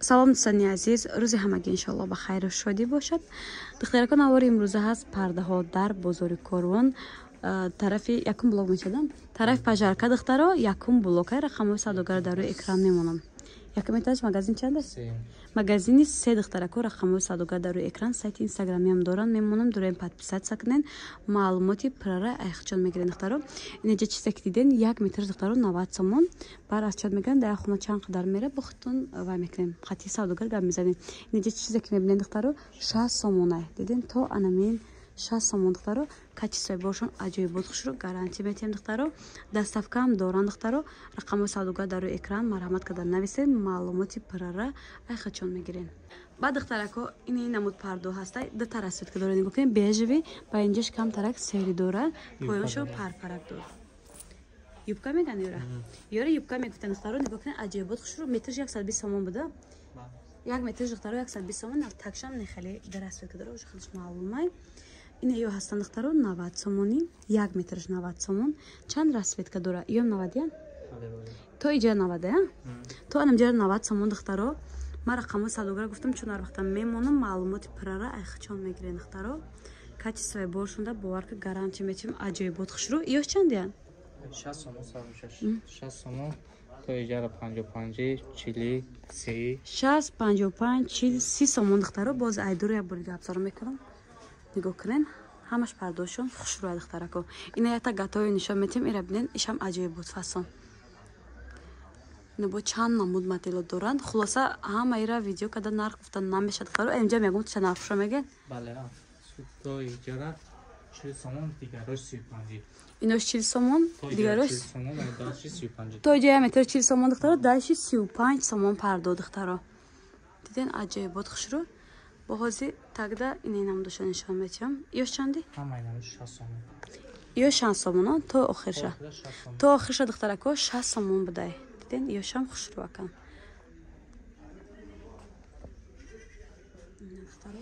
салом дӯстони азиз, рӯзи ҳамагӣ иншоалло ба хайру шодӣ бошад. Духтаракон аввори имрӯза ҳаст пардаҳо дар бозори Корвон тарафи якум блок мешадам. Тарафи пажарка духтаро якум блокай рақамҳои савдогаро дар рӯи экран мемонам. Якум этаж магазин чанд аст? Магазини 3 духтарако рақамҳои савдогар дар рӯи экран, сайти инстаграмиам доранд. Мемонам дурем подписатсия кунен. Маълумоти пурра айхчон мегирен духтаро. Инҷа чизе ки диден 1 метр духтаро 90 сомон. Бар аз чанд меган дар хона чанд қадар мера бо худтон вай мекунем. Хати савдогар гап мезанем. Инҷа чизе ки мебинен духтаро 60 сомон ай. Диден то анамин 60 сомон духтаро качествои бошон аҷоибот хушро гарантия метиҳем духтаро. Доставка ҳам доранд духтаро. Рақамҳои савдогар дар рӯи экран марҳамат кардан нависен, маълумоти пурра айхачон мегирен. Баъд духтарако ин намуд пардо ҳастай ду та расветка дора нигоҳ кунем. Бежеви ба инҷаш камтарак сери дора, поёншо парпарак дора. Юбка меган ёра? Ёра юбка мегуфтан духтаро нигоҳ кунем аҷоибот хушро. Метрш 120 сомон буда. 1 метр духтаро 120 сомон, такшам нехали ду расветка дора, уже худаш маълумай. Ин ё ҳастан духтаро 90 сомони, 1 метрш 90 сомон. Чанд расветка дора? Ём 90 я? То иҷа 90 я? То анамҷа 90 сомон духтаро. Ман рақамҳои савдогар гуфтам, чун ҳар вақта мемонам, маълумоти пурра айхчон мегирен духтаро. Качествои бошонда боварка гарантия метиҳем аҷоибот хушро. Ёш чанд я? 60 сомон, 60 сомон. То иҷара 55, 40, 30. 60, 55, 40, 30 сомон духтаро. Боз айдуро як бори гапзора мекунам. Нигоҳ кунен, ҳамаш пардошон хушрӯ духтарако. Ина якта гатои нишон метиҳем, ира бинен, ишам аҷоибот фасон. Ина бо чанд намуд материалот доранд. Хулоса ҳама ира видео када нарх гуфтан намешад духтаро. Эмҷа мегум чанд нарх хушро меге? Бале, то иҷара 40 сомон, дигарош 35. Инош 40 сомон, дигарош 40 сомон, даши 35. То иҷа 1 метр 40 сомон духтаро, даши 35 сомон пардо духтаро. Диден аҷоибот хушро. Бо ҳози тагда ина намудоша нишон метиҳам. Ёш чанди? Ҳама ина 60 сомон. Ё 60 сомон, то охирша. То охирша духтарако 60 сомон будай. Диден ёшам хушрӯ акан. Ина духтаро